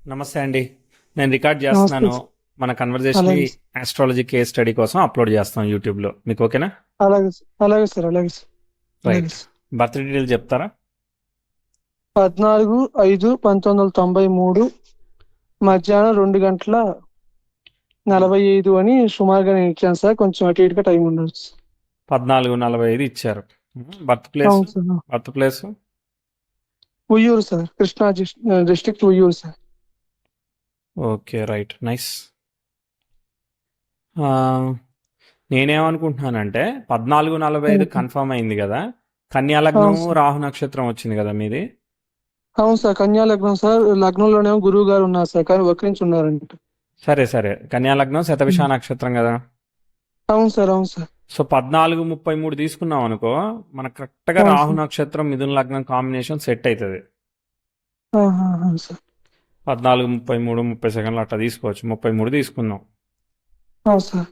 నమస్తే అండి. నేను రికార్డ్ నమస్తే చేస్తున్నాను. సార్. మన కన్వర్జేషన్ అలాగే సార్. ఆస్ట్రాలజీ కేస్ స్టడీ కోసం అప్లోడ్ చేస్తాం యూట్యూబ్లో. మీకు ఓకేనా? అలాగే సార్. అలాగే సార్. అలాగే సార్. అలాగే రైట్. సార్. బర్త్ డీటెయిల్ చెప్తారా? 14/5/1993 మధ్యాహ్నం 2:45 అని సుమారుగా నేను ఇచ్చాను సార్. కొంచెం అటు ఇటుగా టైం ఉండొచ్చు. 14:45 ఇచ్చారు. Birth place? అవును sir. Birth place Uyyuru sir. Krishna district Uyyuru sir. Okay, right, nice. నేనేమనుకుంటున్నానంటే 14:45 కన్ఫర్మ్ అయింది కదా, కన్యా లగ్నం అవును సార్. రాహు నక్షత్రం వచ్చింది కదా మీది. అవును సార్. కన్యా లగ్నం సార్. లగ్నంలోనేమో గురువు గారు ఉన్నారు సార్, కానీ వక్రించి ఉన్నారంట. సరే సరే, కన్యా లగ్నం శతభిష నక్షత్రం కదా. అవును సార్. అవును సార్. సో 14:33 తీసుకున్నాం అనుకో, మనకు కరెక్ట్గా అవును రాహు సార్. నక్షత్రం మిథున లగ్నం కాంబినేషన్ సెట్ అవుతుంది. అవును సార్. 14:33 అట్లా తీసుకోవచ్చు. 33 తీసుకుందాం. అవును సార్.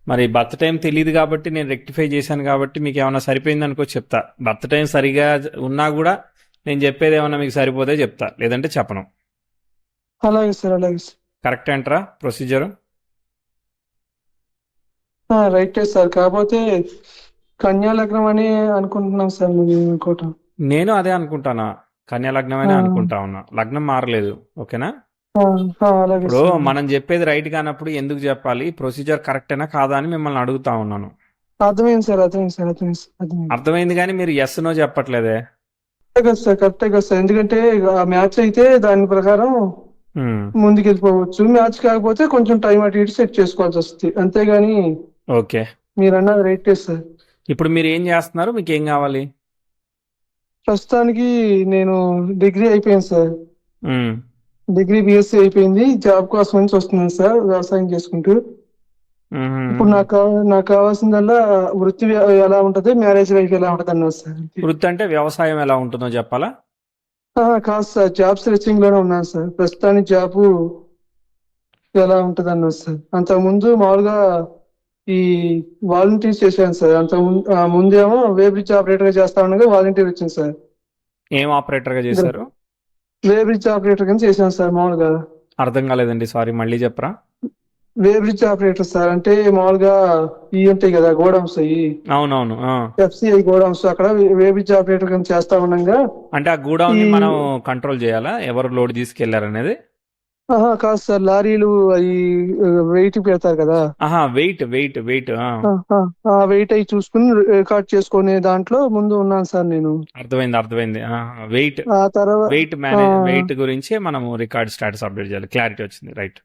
మరి బర్త్ టైం తెలియదు కాబట్టి నేను రెక్టిఫై చేశాను కాబట్టి మీకు ఏమైనా సరిపోయింది అనుకో చెప్తా. బర్త్ టైం సరిగా ఉన్నా కూడా నేను చెప్పేది ఏమన్నా మీకు సరిపోతే చెప్తా, లేదంటే చెప్పను. అలాగే సార్. అలాగే సార్. కరెక్ట్ అంటారా ప్రొసీజరు? రైటే సార్. కాకపోతే కన్యా లగ్నం అని అనుకుంటున్నాం సార్, మేము ఇంకోటి. నేను అదే అనుకుంటానా, కన్యా ఆ, లగ్నమనే అనుకుంటా ఉన్నా. లగ్నం మారలేదు. ఓకేనా? ఆ, అలాగే ఇప్పుడు సార్. మనం చెప్పేది రైట్ కానప్పుడు ఎందుకు చెప్పాలి? ప్రొసీజర్ కరెక్టేనా కాదా అని మిమ్మల్ని అడుగుతా ఉన్నాను. అర్థమైంది సార్. అర్థమైంది సార్. అర్థమైంది సార్. అర్థమైంది. అర్థమైంది కానీ మీరు ఎస్ నో చెప్పట్లేదే. కరెక్టే కదా సార్. కరెక్టే కదా సార్. ఎందుకంటే ఆ మ్యాచ్ అయితే దాని ప్రకారం హ్మ్. ముందుకు వెళ్ళిపోవచ్చు. మ్యాచ్ కాకపోతే కొంచెం టైం అటు ఇటు సెట్ చేసుకోవాల్సి వస్తుంది, అంతేగాని ఓకే. మీరు అన్నది రైటే సార్. ఇప్పుడు మీరు ఏం చేస్తున్నారు? మీకు ఏం కావాలి? ప్రస్తుతానికి నేను డిగ్రీ అయిపోయింది సార్. హ్మ్. డిగ్రీ బీఎస్సీ అయిపోయింది. జాబ్ కోసం నుంచి వస్తున్నాను సార్, వ్యవసాయం చేసుకుంటూ. ఇప్పుడు మ్మ్. నాకు కావాల్సిందల్లా వృత్తి ఎలా ఉంటది, మ్యారేజ్ లైఫ్ ఎలా ఉంటది అన్నారు సార్. వృత్తి అంటే వ్యవసాయం ఎలా ఉంటుందో చెప్పాలా? కాదు సార్, జాబ్ సెర్చింగ్ లోనే ఉన్నాను సార్. ప్రస్తుతానికి జాబు ఎలా ఉంటది అన్నారు సార్. అంతకుముందు మామూలుగా ఈ వాలంటీర్ చేశాను సార్. ముందేమో వే బ్రిడ్జ్ ఆపరేటర్ గా చేస్తా ఉండగా వాలంటీర్ వచ్చింది సార్. ఏం ఆపరేటర్గా చేశారు? వే బ్రిడ్జ్ ఆపరేటర్ గా చేశాను సార్ మామూలుగా. అర్థం కాలేదండి, సారీ, మళ్ళీ చెప్పరా? వే బ్రిడ్జ్ ఆపరేటర్ సార్ అంటే మామూలుగా ఇవి ఉంటాయి కదా గోడౌన్స్, అయ్యి అవునవును. ఎఫ్సిఐ గోడౌన్స్, అక్కడ వే బ్రిడ్జ్ ఆపరేటర్ గా చేస్తా ఉండగా అంటే ఆ ఈ గూడౌన్ని మనం కంట్రోల్ చేయాలా, ఎవరు లోడ్ తీసుకెళ్లారనేది? కాదు సార్, లారీలు అవి వెయిట్ పెడతారు కదా. ఆహా, వెయిట్ వెయిట్ వెయిట్. ఆ ఆ వెయిట్ అయి చూసుకుని రికార్డ్ చేసుకునే దాంట్లో ముందు ఉన్నాను సార్ నేను. అర్థమైంది అర్థమైంది. వెయిట్ ఆ తర్వాత వెయిట్ మేనేజ్ వెయిట్ గురించి మనము రికార్డ్ స్టాటస్ అప్డేట్ చేయాలి. క్లారిటీ వచ్చింది, రైట్.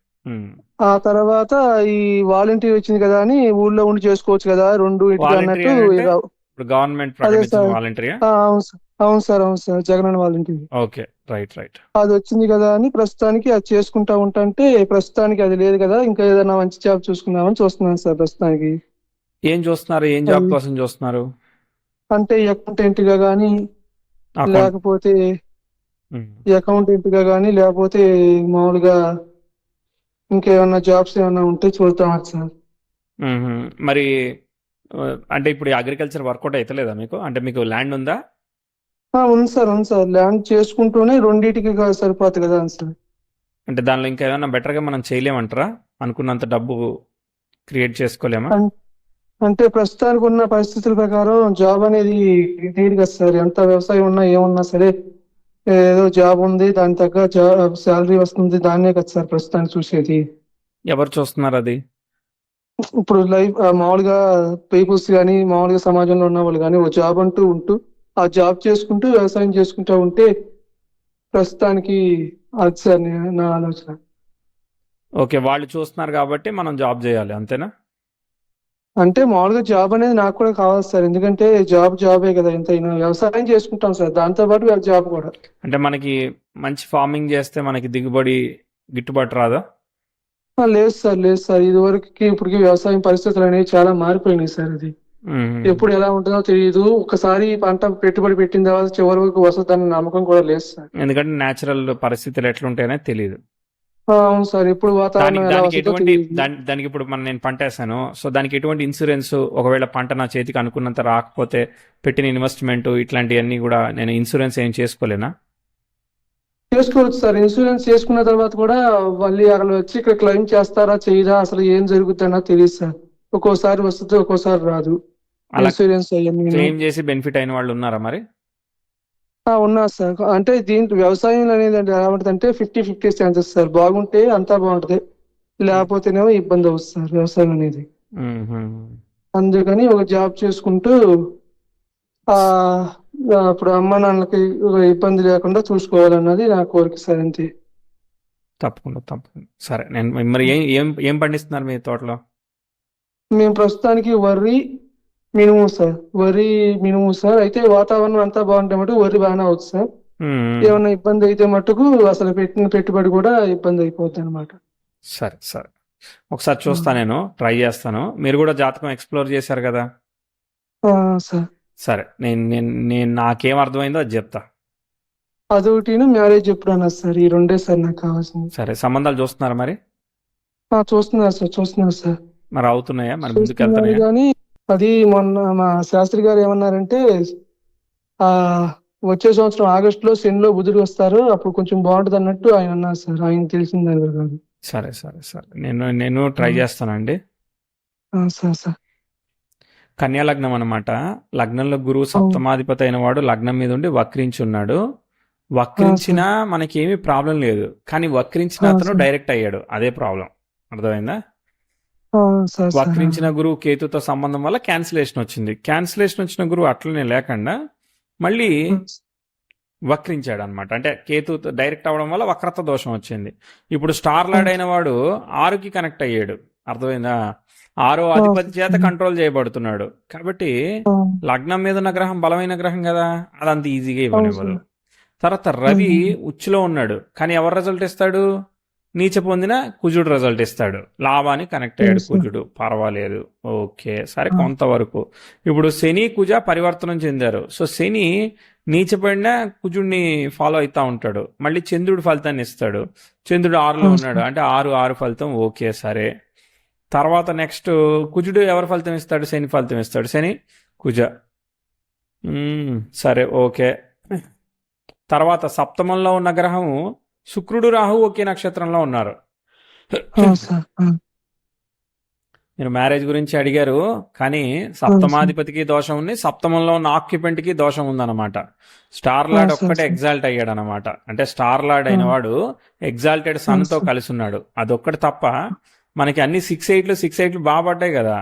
ఆ తర్వాత ఈ వాలంటీర్ వచ్చింది కదా అని ఊళ్ళో ఉండి చేసుకోవచ్చు కదా రెండు ఇటుగా వాలంటరీ అన్నట్టు అని అంటే ఇక. ఇప్పుడు గవర్నమెంట్ అదే ప్రకటించిన సార్. వాలంటరీయా? అవును సార్. అవును సార్. అవును sir. Jagananna volunteer okay, right right. అది వచ్చింది కదా అని ప్రస్తుతానికి అది చేసుకుంటా ఉంటే, ప్రస్తుతానికి అది లేదు కదా, ఇంకా ఏదైనా మంచి జాబ్ చూసుకుందామని చూస్తున్నాను సార్ ప్రస్తుతానికి. ఏం చూస్తున్నారు? ఏం జాబ్ అది కోసం చూస్తున్నారు? అంటే అకౌంటెంట్ గా కానీ, అకౌంట్. లేకపోతే లేకపోతే మామూలుగా ఇంకేమన్నా జాబ్స్ ఏమన్నా ఉంటే చూద్దామని సార్. మరి అంటే ఇప్పుడు అగ్రికల్చర్ వర్కౌట్ అవుతలేదా మీకు? అంటే మీకు ల్యాండ్ ఉందా? ఉంది సార్. ఉంది సార్. ల్యాండ్ చేసుకుంటూనే రెండింటికి సరిపోతుంది కదా అని సార్. అంటే దానిలో ఇంకా ఏమైనా బెటర్గా మనం చేయలేమంటారా? అనుకున్నంత డబ్బు క్రియేట్ చేసుకోలేమా? అన్- అంటే ప్రస్తుతానికి ఉన్న పరిస్థితుల ప్రకారం జాబ్ అనేది లేదు కదా సార్. ఎంత వ్యవసాయం ఉన్నా ఏమున్నా సరే, ఏదో జాబ్ ఉంది, దాని తగ్గ జాబ్ శాలరీ వస్తుంది, దాన్నే కదా సార్ ప్రస్తుతానికి చూసేది. ఎవరు చూస్తున్నారు అది? ఇప్పుడు లైఫ్ మామూలుగా పీపుల్స్ కానీ, మామూలుగా సమాజంలో ఉన్న వాళ్ళు కానీ, ఒక జాబ్ అంటూ ఉంటూ ఆ జాబ్ చేసుకుంటూ వ్యవసాయం చేసుకుంటూ ఉంటే ప్రస్తుతానికి అది సార్ నా ఆలోచన. ఓకే, వాళ్ళు చూస్తున్నారు కాబట్టి మనం జాబ్ చేయాలి, అంతేనా? అంటే మామూలుగా జాబ్ అనేది నాకు కూడా కావాలి సార్. ఎందుకంటే జాబే కదా ఎంతైనా. వ్యవసాయం చేసుకుంటాం సార్, దాంతో పాటు జాబ్ కూడా. అంటే మనకి మంచి ఫార్మింగ్ చేస్తే మనకి దిగుబడి గిట్టుబాటు రాదా? లేదు సార్. లేదు సార్. ఇదివరకుకి ఇప్పటికి వ్యవసాయం పరిస్థితులు అనేవి చాలా మారిపోయినాయి సార్. అది మ్మ్. ఎప్పుడు ఎలా ఉంటుందో తెలియదు. ఒకసారి పంట పెట్టుబడి పెట్టిన తర్వాత చివరి వరకు వస్తుందన్న నమ్మకం కూడా లేదు సార్. ఎందుకంటే న్యాచురల్ పరిస్థితులు ఎట్లుంటాయనే తెలియదు. అవును సార్. ఎప్పుడు వాతావరణం దానికి ఎలా దానికి వస్తుందో ఎటువంటి తెలియదు. దానికి ఇప్పుడు నేను పంట వేసాను, సో దానికి ఎటువంటి ఇన్సూరెన్స్, ఒకవేళ పంట నా చేతికి అనుకున్నంత రాకపోతే పెట్టిన ఇన్వెస్ట్మెంట్ ఇట్లాంటివన్నీ కూడా నేను ఇన్సూరెన్స్ ఏం చేసుకోలేనా? చేసుకోవచ్చు సార్. ఇన్సూరెన్స్ చేసుకున్న తర్వాత కూడా మళ్ళీ అక్కడ వచ్చి ఇక్కడ క్లెయిమ్ చేస్తారా చేయరా అసలు ఏం జరుగుతుందో తెలియదు సార్. ఒక్కోసారి వస్తుంది, ఒక్కోసారి రాదు. అలా ఇన్సూరెన్స్ అయ్యాను. క్లెయిమ్ చేసి బెనిఫిట్ అయిన వాళ్ళు ఉన్నారా మరి? ఉన్నారు సార్. అంటే దీంట్లో వ్యవసాయం అనేది అంటే ఎలా ఉంటుందంటే 50-50 ఛాన్సెస్ సార్. బాగుంటే అంతా బాగుంటది, లేకపోతేనేమో ఇబ్బంది అవుతుంది సార్ వ్యవసాయం అనేది. మ్మ్. అందుకని ఒక జాబ్ చేసుకుంటూ ఆ అప్పుడు అమ్మ నాన్నలకి ఒక ఇబ్బంది లేకుండా చూసుకోవాలన్నది నా కోరిక సార్. అంతే. తప్పకుండా తప్పకుండా. సరే, నేను మరి ఏం ఏం ఏం పండిస్తున్నారు మీ తోటలో? మేము ప్రస్తుతానికి వరి మినుము సార్. వరి మినుము సార్. అయితే వాతావరణం అంతా బాగుంటే మటుకు వరి బాగానే అవుతుంది సార్. మ్మ్. ఏమన్నా ఇబ్బంది అయితే మటుకు అసలు పెట్టిన పెట్టుబడి కూడా ఇబ్బంది అయిపోద్ది అనమాట. సరే సరే, ఒకసారి చూస్తా, నేను ట్రై చేస్తాను. మీరు కూడా జాతకం ఎక్స్ప్లోర్ చేశారు కదా. సార్ సరే, నేను నేను నేను నాకేం అర్థమైందో అది చెప్తా. అదొకటి మ్యారేజ్ ఎప్పుడు అన్నారు సార్. ఈ రెండే సార్ నాకు కావాల్సింది. సరే, సంబంధాలు చూస్తున్నారా మరి? చూస్తున్నారు సార్. మరి అవుతున్నాయా? మరి ముందుకు చూస్తున్నారు వెళ్తున్నాయా? కానీ అది మొన్న మా శాస్త్రి గారు ఏమన్నారంటే ఆ వచ్చే సంవత్సరం ఆగస్టులో శనిలో బుధుడు వస్తారు, అప్పుడు కొంచెం బాగుంటది అన్నట్టు ఆయన అన్నారు సార్. ఆయన తెలిసింది దాని కాదు. సరే సరే సరే, నేను ట్రై చేస్తానండి. సార్. కన్యా లగ్నం అన్నమాట. లగ్నంలో గురువు సప్తమాధిపతి అయిన వాడు లగ్నం మీద ఉండి వక్రించి ఉన్నాడు. వక్రించినా మనకేమీ ప్రాబ్లం లేదు, కానీ వక్రించిన అతను సార్. డైరెక్ట్ అయ్యాడు, అదే ప్రాబ్లం. అర్థమైందా? సార్. వక్రించిన గురువు కేతుతో సంబంధం వల్ల క్యాన్సిలేషన్ వచ్చింది. క్యాన్సిలేషన్ వచ్చిన గురువు అట్లనే లేకుండా మళ్ళీ వక్రించాడు అనమాట. అంటే కేతు డైరెక్ట్ అవడం వల్ల వక్రత దోషం వచ్చింది. ఇప్పుడు స్టార్ లార్డ్ అయిన వాడు 6కి కనెక్ట్ అయ్యాడు. అర్థమైందా? 6వ అధిపతి చేత కంట్రోల్ చేయబడుతున్నాడు. కాబట్టి లగ్నం మీద ఉన్న గ్రహం బలమైన గ్రహం కదా, అదంత ఈజీగా ఇవ్వనివ్వదు. తర్వాత రవి ఉచ్చులో ఉన్నాడు, కానీ ఎవరు రిజల్ట్ ఇస్తాడు? నీచ పొందిన కుజుడు రిజల్ట్ ఇస్తాడు. లాభానికి కనెక్ట్ అయ్యాడు కుజుడు, పర్వాలేదు, ఓకే, సరే కొంతవరకు. ఇప్పుడు శని కుజ పరివర్తనం చెందారు. సో శని నీచపడిన కుజుడిని ఫాలో అవుతా ఉంటాడు. మళ్ళీ చంద్రుడు ఫలితాన్ని ఇస్తాడు. చంద్రుడు 6లో ఉన్నాడు, అంటే 6 ఫలితం, ఓకే సరే. తర్వాత నెక్స్ట్ కుజుడు ఎవరు ఫలితం ఇస్తాడు? శని ఫలితం ఇస్తాడు. శని కుజ, సరే ఓకే. తర్వాత సప్తమంలో ఉన్న గ్రహము శుక్రుడు రాహు ఒకే నక్షత్రంలో ఉన్నారు. మీరు మ్యారేజ్ గురించి అడిగారు, కానీ సప్తమాధిపతికి దోషం ఉంది, సప్తమంలో ఉన్న ఆక్యుపెంట్కి దోషం ఉందన్నమాట. స్టార్ లార్డ్ ఒక్కటే ఎగ్జాల్ట్ అయ్యాడు అనమాట. అంటే స్టార్ లార్డ్ అయిన వాడు ఎగ్జాల్టెడ్ సన్తో కలిసి ఉన్నాడు. అదొక్కటి తప్ప మనకి అన్ని 6-8 బాగా పడ్డాయి కదా.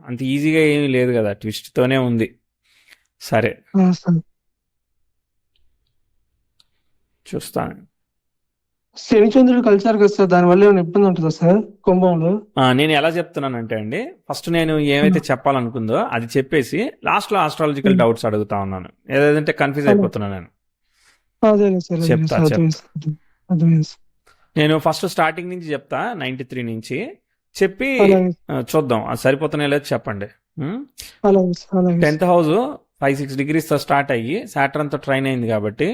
అంత ఈజీగా ఏమీ లేదు కదా, ట్విస్ట్తోనే ఉంది. సరే చూస్తాను. శని చంద్రుడు కలిసారు కదా సార్, దానివల్ల ఏమైనా ఇబ్బంది ఉంటుందా సార్ కుంభంలో? నేను ఎలా చెప్తున్నానంటే అండి, ఫస్ట్ నేను ఏమైతే చెప్పాలనుకుందో అది చెప్పేసి లాస్ట్లో ఆస్ట్రాలజికల్ డౌట్స్ అడుగుతా ఉన్నాను. ఏదంటే కన్ఫ్యూజ్ అయిపోతున్నాను నేను. చెప్తా. నేను ఫస్ట్ స్టార్టింగ్ నుంచి చెప్తా, 93 నుంచి చెప్పి చూద్దాం అది సరిపోతున్నాయో లేదో చెప్పండి. 10th హౌస్ 5-6 degrees తో స్టార్ట్ అయ్యి సాటర్న్ తో ట్రైన్ అయింది కాబట్టి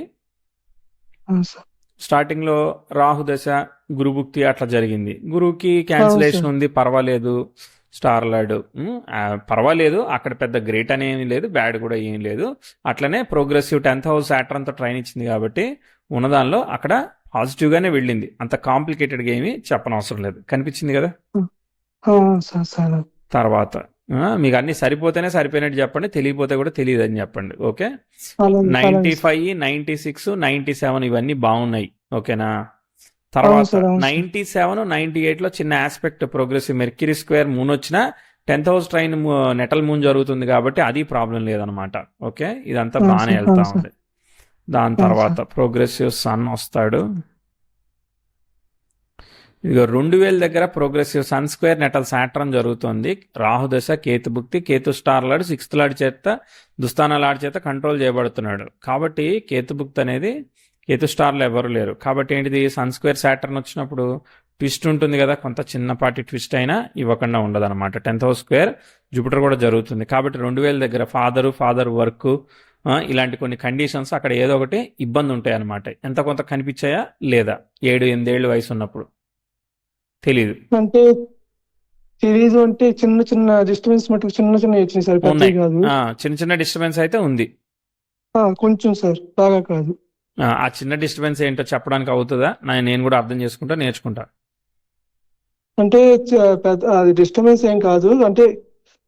స్టార్టింగ్ లో రాహు దశ గురుభుక్తి అట్లా జరిగింది. గురువుకి క్యాన్సిలేషన్ ఉంది, పర్వాలేదు. స్టార్ లార్డ్ పర్వాలేదు, అక్కడ పెద్ద గ్రేట్ అనేమి లేదు, బ్యాడ్ కూడా ఏం లేదు. అట్లనే ప్రోగ్రెసివ్ 10th హౌస్ సాటర్న్ తో ట్రైన్ ఇచ్చింది కాబట్టి ఉన్నదానిలో అక్కడ పాజిటివ్ గానే వెళ్ళింది. అంత కాంప్లికేటెడ్ గా ఏమి చెప్పనవసరం లేదు. కనిపించింది కదా. తర్వాత మీకు అన్ని సరిపోతేనే సరిపోయినట్టు చెప్పండి, తెలియపోతే కూడా తెలియదు అని చెప్పండి. ఓకే, 95, 96, 97 ఇవన్నీ బాగున్నాయి. ఓకేనా? తర్వాత 97, 98లో చిన్న aspect progressive mercury square moon వచ్చినా 10th house train natal moon జరుగుతుంది కాబట్టి అది ప్రాబ్లం లేదనమాట. ఓకే, ఇదంతా బాగానే వెళ్తా ఉంది. దాని తర్వాత ప్రోగ్రెసివ్ సన్ వస్తాడు. ఇదిగో 2000 దగ్గర progressive sun square natal Saturn జరుగుతుంది. రాహుదశ కేతుభుక్తి, Ketu star lord 6th lord చేత దుస్థాన లార్డ్ చేత కంట్రోల్ చేయబడుతున్నాడు. కాబట్టి కేతుభుక్తి అనేది కేతు స్టార్లు ఎవరు లేరు. కాబట్టి ఏంటిది, సన్ స్క్వేర్ సాటర్న్ వచ్చినప్పుడు ట్విస్ట్ ఉంటుంది కదా, కొంత చిన్నపాటి ట్విస్ట్ అయినా ఇవ్వకుండా ఉండదు అనమాట. 10th హౌస్ స్క్వేర్ జూపిటర్ కూడా జరుగుతుంది. కాబట్టి 2000 దగ్గర ఫాదర్ వర్క్ ఇలాంటి కొన్ని కండిషన్స్ అక్కడ ఏదో ఒకటి ఇబ్బంది ఉంటాయి అనమాట. ఎంత కొంత కనిపించాయా లేదా 7-8 ఏళ్ళు వయసు ఉన్నప్పుడు? తెలీదు అంటే చిన్న డిస్టర్బెన్స్ మటుకు చిన్న వచ్చినాయి సార్, పెద్దవి కాదు. చిన్న డిస్టర్బెన్స్ అయితే ఉంది కొంచెం సార్, బాగా కాదు. ఆ చిన్న డిస్టర్బెన్స్ ఏంటో చెప్పడానికి అవుతుందా? నేను కూడా అర్థం చేసుకుంటా, నేర్చుకుంటా. అంటే పెద్ద అది డిస్టర్బెన్స్ ఏం కాదు. అంటే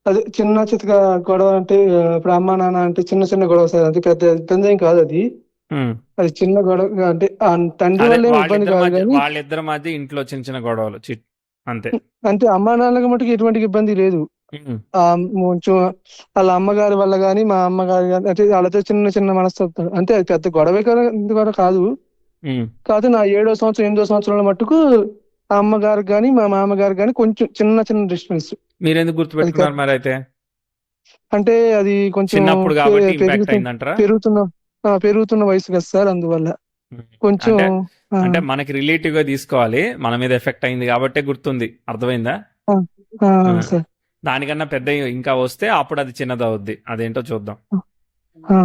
అది చిన్న చితక గొడవ అంటే ఇప్పుడు అమ్మా నాన్న అంటే చిన్న చిన్న గొడవ సార్. అది పెద్ద ఇబ్బంది ఏం కాదు అది. ఉమ్. అది చిన్న గొడవ అంటే ఆ తండ్రి అదే వల్ల ఏమి ఇబ్బంది కాదు కానీ వాళ్ళిద్దరి మధ్య ఇంట్లో చిన్న చిన్న గొడవలు అంతే. అంటే అమ్మా నాన్నలకు మటుకు ఎటువంటి ఇబ్బంది లేదు. ఉమ్. కొంచెం వాళ్ళ అమ్మగారి వల్ల కానీ మా అమ్మగారి కానీ అంటే వాళ్ళతో చిన్న చిన్న మనస్తత్వం అంతే. అది పెద్ద గొడవే కూడా కాదు. ఉమ్. కాదు నా 7వ సంవత్సరం 8వ సంవత్సరంలో మట్టుకు ఆ అమ్మగారికి కానీ మా మామగారికి కానీ కొంచెం చిన్న చిన్న డిస్టర్బెన్స్. మీరెందుకు అది గుర్తుపెట్టుకున్నారు మరి అయితే? అంటే అది కొంచెం చిన్నప్పుడు కాబట్టి ఇంపాక్ట్ అయిందంటారా? పెరుగుతున్న పెరుగుతున్న వయసు కదా సార్, అందువల్ల కొంచెం అంటే ఆ, అంటే మనకి రిలేటివ్ గా తీసుకోవాలి, మన మీద ఎఫెక్ట్ అయింది కాబట్టే గుర్తుంది. అర్థమైందా? ఆ, ఆ, ఆ. సార్ దానికన్నా పెద్ద ఇంకా వస్తే అప్పుడు అది చిన్నదవుద్ది. అదేంటో చూద్దాం. ఆ,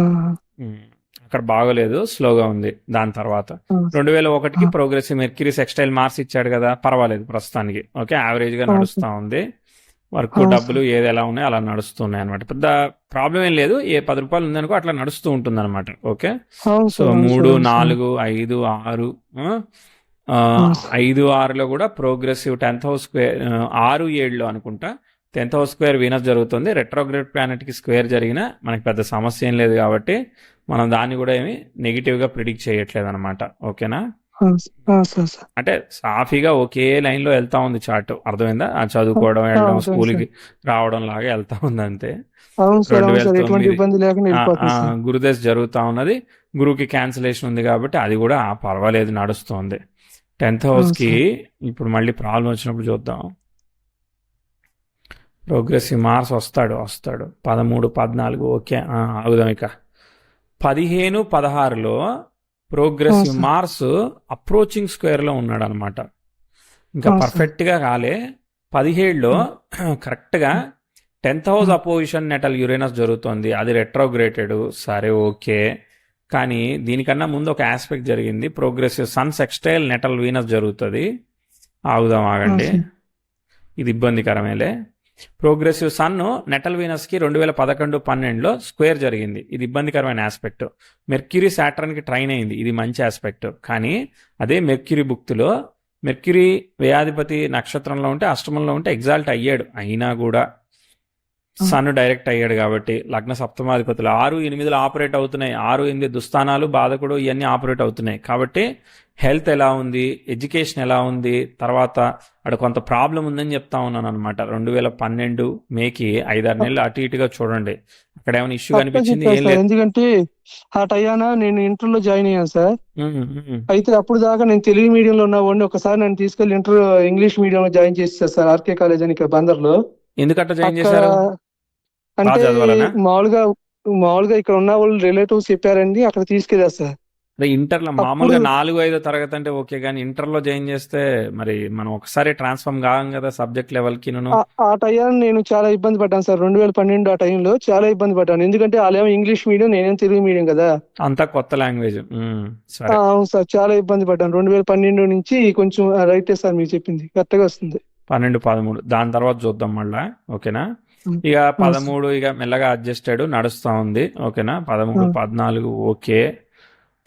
ఉమ్. అక్కడ బాగోలేదు, స్లోగా ఉంది. దాని తర్వాత ఆ, 2001కి ఆ, ప్రోగ్రెసివ్ మెర్క్యూరీ సెక్స్టైల్ మార్క్స్ ఇచ్చాడు కదా, పర్వాలేదు ప్రస్తుతానికి. ఓకే, యావరేజ్ గా ఆ, నడుస్తూ సార్. ఉంది. వర్క్ ఆ, డబ్బులు సార్. ఏది ఎలా ఉన్నాయి అలా నడుస్తున్నాయి అనమాట. పెద్ద ప్రాబ్లం ఏం లేదు. ఏ 10 రూపాయలు ఉందనుకో అట్లా నడుస్తూ ఉంటుంది అనమాట. ఓకే, అవును సో సార్, అవును 3, సార్, అవును సార్. 4, 5, 6, అవును సార్. 5, 6లో కూడా ప్రోగ్రెసివ్ 10th హౌస్ స్క్వేర్, 6, 7లో అనుకుంటా 10th హౌస్ స్క్వేర్ వీనస్ జరుగుతుంది. రెట్రోగ్రేడ్ ప్లానెట్ కి స్క్వేర్ జరిగినా మనకి పెద్ద సమస్య ఏం లేదు కాబట్టి మనం దాన్ని కూడా ఏమి నెగిటివ్ గా ప్రిడిక్ట్ చేయట్లేదు అనమాట. ఓకేనా? Sir sir. అంటే సాఫీగా ఒకే లైన్ లో వెళ్తా ఉంది చార్ట్. అర్థమైందా? ఆ చదువుకోవడం, వెళ్ళడం, అవును స్కూల్కి సార్. రావడం లాగా వెళ్తా ఉంది అంతే. అవును సార్, అవును సార్, ఎటువంటి 2009 ఇబ్బంది లేకుండా వెళ్ళిపోతుంది సార్. గురుదశ జరుగుతూ ఉన్నది. గురువుకి క్యాన్సిలేషన్ ఉంది కాబట్టి అది కూడా పర్వాలేదు, నడుస్తుంది. 10th అవును హౌస్కి సార్. ఇప్పుడు మళ్ళీ ప్రాబ్లం వచ్చినప్పుడు చూద్దాం. ప్రోగ్రెసివ్ మార్స్ వస్తాడు 13, 14. ఓకే, ఆగుదాం. ఇక 15, 16లో ప్రోగ్రెసివ్ అవును సార్. మార్స్ అప్రోచింగ్ స్క్వేర్లో ఉన్నాడు అనమాట. ఇంకా అవును సార్. పర్ఫెక్ట్గా కాలే. 17లో కరెక్ట్గా 10th house opposition natal Uranus జరుగుతుంది. అది రెట్రోగ్రేటెడ్. సరే, ఓకే. కానీ దీనికన్నా ముందు ఒక ఆస్పెక్ట్ జరిగింది. Progressive sun sextile natal Venus జరుగుతుంది. ఆగుదాం, ఆగండి. ఇది ఇబ్బందికరమేలే. ప్రోగ్రెసివ్ సన్ నెటల్ వీనస్కి 2011-12లో స్క్వేర్ జరిగింది. ఇది ఇబ్బందికరమైన ఆస్పెక్ట్. మెర్క్యూరీ సాటర్న్కి ట్రైన్ అయింది. ఇది మంచి ఆస్పెక్ట్. కానీ అదే మెర్క్యూరీ బుక్తిలో మెర్క్యూరీ వ్యయాధిపతి నక్షత్రంలో ఉంటే, అష్టమంలో ఉంటే ఎగ్జాల్ట్ అయ్యాడు. అయినా కూడా సన్ డైరెక్ట్ అయ్యాడు కాబట్టి లగ్న సప్తమాధిపతులు 6, 8లో ఆపరేట్ అవుతున్నాయి. 6, 8 దుస్థానాలు, బాధకుడు, ఇవన్నీ ఆపరేట్ అవుతున్నాయి. కాబట్టి హెల్త్ ఎలా ఉంది, ఎడ్యుకేషన్ ఎలా ఉంది, తర్వాత అక్కడ కొంత ప్రాబ్లం ఉందని చెప్తా ఉన్నాను అనమాట. 2012 మేకి 5-6 నెలలు అటు ఇటుగా చూడండి. అక్కడ ఏమైనా ఇష్యూ కనిపించింది? ఏం లేదు. ఎందుకంటే ఆ టయాన నేను ఇంటర్లో జాయిన్ అయ్యాను సార్. ఉమ్, ఉమ్. అయితే అప్పుడు దాకా నేను తెలుగు మీడియంలో ఉన్నవాడిని. ఒకసారి నన్ను తీసుకెళ్లి ఇంగ్లీష్ మీడియంలో జాయిన్ చేసేసారు సార్, ఆర్కే కాలేజ్ అని ఇక్కడ బందర్లో. ఎందుకట్లా జాయిన్ అక్కడ చేశారు? బాగా అంటే చదవాలనా? మామూలుగా ఇక్కడ ఉన్న వాళ్ళు రిలేటివ్స్ చెప్పారండి, అక్కడ తీసుకెళ్ళారు సార్. ఇంటర్లో అప్పుడు మామూలుగా 4-5 తరగతి అంటే ఓకే, కానీ ఇంటర్లో జాయిన్ చేస్తే మరి మనం ఒకసారి ట్రాన్స్ఫార్మ్ కావం కదా సబ్జెక్ట్ లెవెల్కి. ఆ టైంలో నేను చాలా ఇబ్బంది పడ్డాను సార్. 2012 ఆ టైంలో చాలా ఇబ్బంది పడ్డాను. ఎందుకంటే వాళ్ళేమో ఇంగ్లీష్ మీడియం, నేనేం తెలుగు మీడియం కదా. అంతా కొత్త లాంగ్వేజ్. సరే, అవును సార్, చాలా ఇబ్బంది పడ్డాను. 2012 నుంచి కొంచెం రైటే సార్, మీరు చెప్పింది కరెక్ట్గా వస్తుంది. 12, 13 దాని తర్వాత చూద్దాం మళ్ళా. ఓకేనా? ఇక అవును సార్. 13 ఇక మెల్లగా అడ్జస్టెడ్ నడుస్తూ ఉంది. ఓకేనా? 13, 14 ఓకే.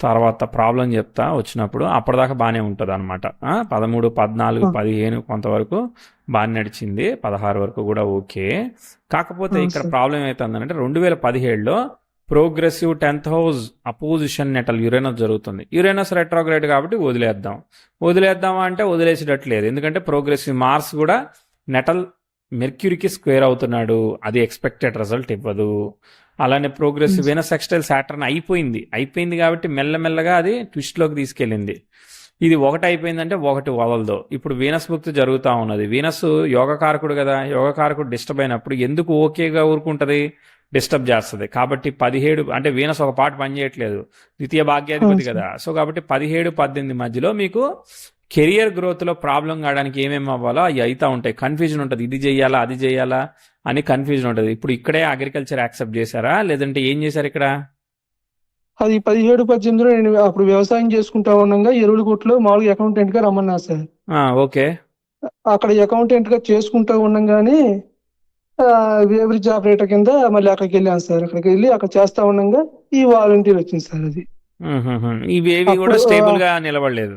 తర్వాత ప్రాబ్లం చెప్తా వచ్చినప్పుడు. అప్పటిదాకా బాగానే ఉంటుంది అనమాట. 13, 14, 15 కొంతవరకు బాగా నడిచింది. 16 వరకు కూడా ఓకే. కాకపోతే ఇక్కడ ప్రాబ్లం ఏమవుతుందంటే 2017లో progressive 10th house opposition natal Uranus జరుగుతుంది. యురేనస్ రెట్రోగ్రేడ్ కాబట్టి వదిలేద్దామా అంటే వదిలేసేటట్లేదు. ఎందుకంటే ప్రోగ్రెసివ్ మార్స్ కూడా నెటల్ మెర్క్యూరీకి స్క్వేర్ అవుతున్నాడు. అది ఎక్స్పెక్టెడ్ రిజల్ట్ ఇవ్వదు. అలానే ప్రోగ్రెసివ్ వీనస్ సెక్స్టైల్ సాటర్న్ అయిపోయింది కాబట్టి మెల్లమెల్లగా అది ట్విస్ట్లోకి తీసుకెళ్ళింది. ఇది ఒకటి అయిపోయిందంటే ఒకటి వదలదు. ఇప్పుడు వీనస్ భుక్తి జరుగుతూ ఉన్నది. వీనస్ యోగకారకుడు కదా, యోగకారకుడు డిస్టర్బ్ అయినప్పుడు ఎందుకు ఓకేగా ఊరుకుంటుంది? డిస్టర్బ్ చేస్తుంది. కాబట్టి 17 అంటే వీనస్ ఒక పాట పనిచేయట్లేదు, ద్వితీయ భాగ్యాధిపతి కదా. సో కాబట్టి 17, 18 మధ్యలో మీకు కెరియర్ గ్రోత్లో ప్రాబ్లం కావడానికి ఏమేమి అవ్వాలో అవి అవుతూ ఉంటాయి. కన్ఫ్యూజన్ ఉంటుంది, ఇది చేయాలా అది చేయాలా అని కన్ఫ్యూజన్ ఉంటుంది. ఇప్పుడు ఇక్కడే అగ్రికల్చర్ యాక్సెప్ట్ చేశారా లేదంటే ఏం చేశారు ఇక్కడ? అది 17, 18లో నేను అప్పుడు వ్యవసాయం చేసుకుంటా ఉండగా ఎరువుల కొట్లో మామూలుగా అకౌంటెంట్ గా రమ్మన్నా సార్. ఓకే. అక్కడ అకౌంటెంట్ గా చేసుకుంటా ఉండగానే ఎవరేజ్ ఆపరేటర్ కింద మళ్ళీ అక్కడికి వెళ్ళాను సార్. అక్కడికి వెళ్ళి అక్కడ చేస్తా ఉండగా ఈ వాలంటీర్ వచ్చింది సార్. అది ఇవేవి కూడా అప్పుడు స్టేబుల్ గా నిలబడలేదు.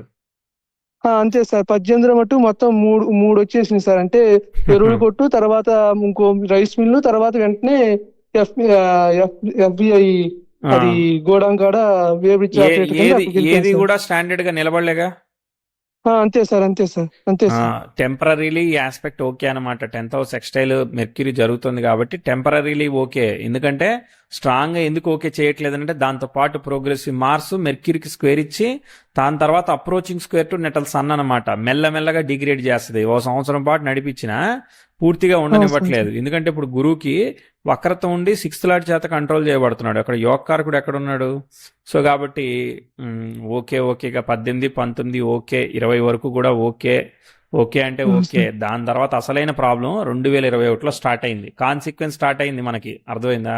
అంతే సార్ 18 మటు మొత్తం మూడు మూడు వచ్చేసినాయి సార్. అంటే ఎరువులు కొట్టు, తర్వాత ఇంకో రైస్ మిల్లు, తర్వాత వెంటనే ఎఫ్ ఎఫ్బిఐ ఆ, అది గోడాం కాడ వేబ్రిడ్జ్ ఏ ఆపరేటర్ కింద ఏది అక్కడికి వెళ్ళిపోయాను ఏది సార్. కూడా స్టాండర్డ్ గా నిలబడలేగా. అంతే సార్, అంతే సార్, అంతే సార్. టెంపరీలీ ఈ ఆస్పెక్ట్ ఓకే అనమాట. 10th హౌస్ ఎక్స్టైల్ మెర్క్యూరీ జరుగుతుంది కాబట్టి టెంపరీలీ ఓకే. ఎందుకంటే స్ట్రాంగ్ గా ఎందుకు ఓకే చేయట్లేదంటే దాంతో పాటు ప్రోగ్రెసివ్ మార్స్ మెర్క్యూరీకి స్క్వేర్ ఇచ్చి దాని తర్వాత approaching square to natal sun అనమాట. మెల్లమెల్లగా డిగ్రేడ్ చేస్తుంది. ఓ సంవత్సరం పాటు నడిపించిన పూర్తిగా ఉండనివ్వట్లేదు. ఎందుకంటే ఇప్పుడు గురువుకి వక్రత ఉండి 6th లార్డ్ చేత కంట్రోల్ చేయబడుతున్నాడు. అక్కడ యోగకారకుడు ఎక్కడున్నాడు? సో కాబట్టి ఓకేగా 18, 19 ఓకే, 20 వరకు కూడా ఓకే. ఓకే అంటే ఓకే. దాని తర్వాత అసలైన ప్రాబ్లం 2021లో స్టార్ట్ అయింది. కాన్సిక్వెన్స్ స్టార్ట్ అయింది మనకి. అర్థమైందా?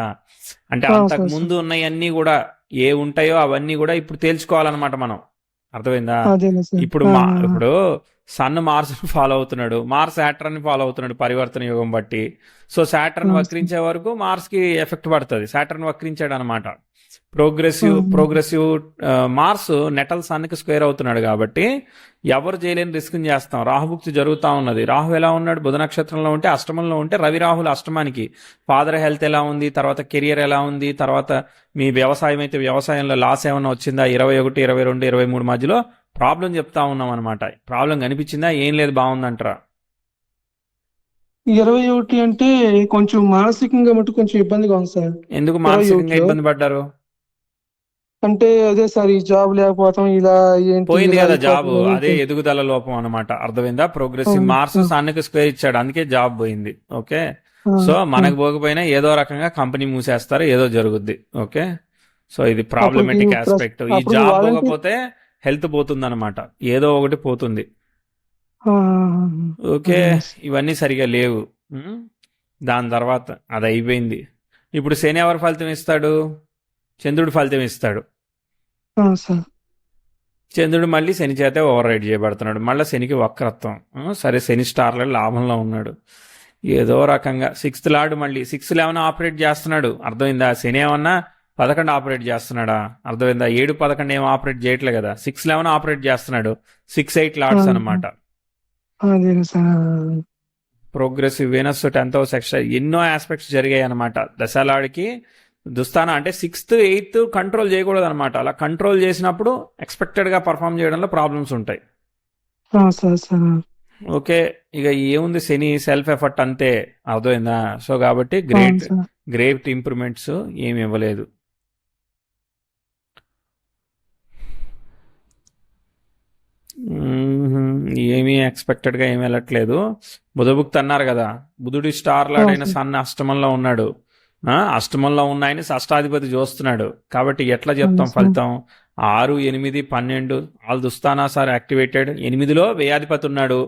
అంటే అంతకు ముందు ఉన్నవన్నీ కూడా ఏ ఉంటాయో అవన్నీ కూడా ఇప్పుడు తేల్చుకోవాలన్నమాట మనం. అర్థమైందా? ఇప్పుడు ఇప్పుడు సన్ మార్స్ ఫాలో అవుతున్నాడు, మార్స్ సాటర్న్ ఫాలో అవుతున్నాడు పరివర్తన యుగం బట్టి. సో సాటర్న్ వక్రించే వరకు మార్స్ కి ఎఫెక్ట్ పడుతుంది. సాటర్న్ వక్రించాడు అనమాట. ప్రోగ్రెసివ్ మార్స్ నెటల్ సన్ కి స్క్వేర్ అవుతున్నాడు కాబట్టి ఎవరు చేయలేని రిస్క్ చేస్తాం. రాహుభుక్తి జరుగుతూ ఉన్నది. రాహు ఎలా ఉన్నాడు? బుధ నక్షత్రంలో ఉంటే, అష్టమంలో ఉంటే రవి రాహుల అష్టమానికి ఫాదర్ హెల్త్ ఎలా ఉంది, తర్వాత కెరియర్ ఎలా ఉంది, తర్వాత మీ వ్యవసాయం అయితే వ్యవసాయంలో లాస్ ఏమన్నా వచ్చిందా, 21, 22, 23 మధ్యలో ప్రాబ్లం చెప్తా ఉన్నాం అనమాట. ప్రాబ్లం కనిపించిందా? ఏం లేదు, బాగుందంటారా? 21 అంటే కొంచెం మానసికంగా మటు కొంచెం ఇబ్బందిగా ఉంది సార్. ఎందుకు మానసికంగా ఇబ్బంది పడ్డారు? అంటే అదే సార్, ఈ జాబ్ లేకపోవడం ఇలా ఏంటి పోయింది ఇలా కదా జాబ్. అయిపోతుంది. అదే ఎదుగుదల లోపం అనమాట. అర్థమైందా? ప్రోగ్రెసివ్ మార్స్ సన్నుకి స్క్వేర్ ఇచ్చాడు, అందుకే జాబ్ పోయింది. ఓకే. సో మనకు పోకపోయినా ఏదో రకంగా కంపెనీ మూసేస్తారు, ఏదో జరుగుద్ది. ఓకే. సో ఇది ప్రాబ్లమేటిక్ ఆస్పెక్ట్. ఈ జాబ్ పోకపోతే హెల్త్ పోతుంది అనమాట. ఏదో ఒకటి పోతుంది. ఓకే. ఇవన్నీ సరిగా లేవు. దాని తర్వాత అది అయిపోయింది. ఇప్పుడు శని ఎవరు ఫలితం ఇస్తాడు? చంద్రుడు ఫలితం ఇస్తాడు. చంద్రుడు మళ్ళీ శని చేతే ఓవర్ రైడ్ చేయబడుతున్నాడు. మళ్ళీ శనికి వక్రత్వం. సరే, శని స్టార్లో లాభంలో ఉన్నాడు. ఏదో రకంగా 6th లార్డ్ మళ్ళీ 6 ఏమన్నా ఆపరేట్ చేస్తున్నాడు. అర్థమైందా? శని ఏమన్నా 11 ఆపరేట్ చేస్తున్నాడా? అర్థమైందా? 7, 11 ఏమో ఆపరేట్ చేయట్లే కదా. 6 ఏమన్నా ఆపరేట్ చేస్తున్నాడు. 6, 8 లార్డ్స్ అనమాట. Progressive Venus 10th house extra ఎన్నో ఆస్పెక్ట్స్ జరిగాయి అనమాట. దశాలాడికి దుస్తాన అంటే 6th, 8th కంట్రోల్ చేయకూడదు అనమాట. అలా కంట్రోల్ చేసినప్పుడు ఎక్స్పెక్టెడ్ గా పర్ఫామ్ చేయడంలో ప్రాబ్లమ్స్ ఉంటాయి. ఓకే. ఇక ఏముంది, శని సెల్ఫ్ ఎఫర్ట్ అంతే. అర్థమైందా? సో కాబట్టి గ్రేట్ ఇంప్రూవ్మెంట్స్ ఏమి ఇవ్వలేదు. ఏమీ ఎక్స్పెక్టెడ్ గా ఏమి వెళ్ళట్లేదు. బుధభుక్తి అన్నారు కదా. బుధుడి స్టార్ లాడైన సన్ అష్టమంలో ఉన్నాడు. అష్టమంలో ఉన్న ఆయన షష్టాధిపతి చూస్తున్నాడు. కాబట్టి ఎట్లా చెప్తాం ఫలితం? 6, 8, 12 ఆల్ దుస్తానా సార్ యాక్టివేటెడ్. 8లో వ్యయాధిపతి ఉన్నాడు,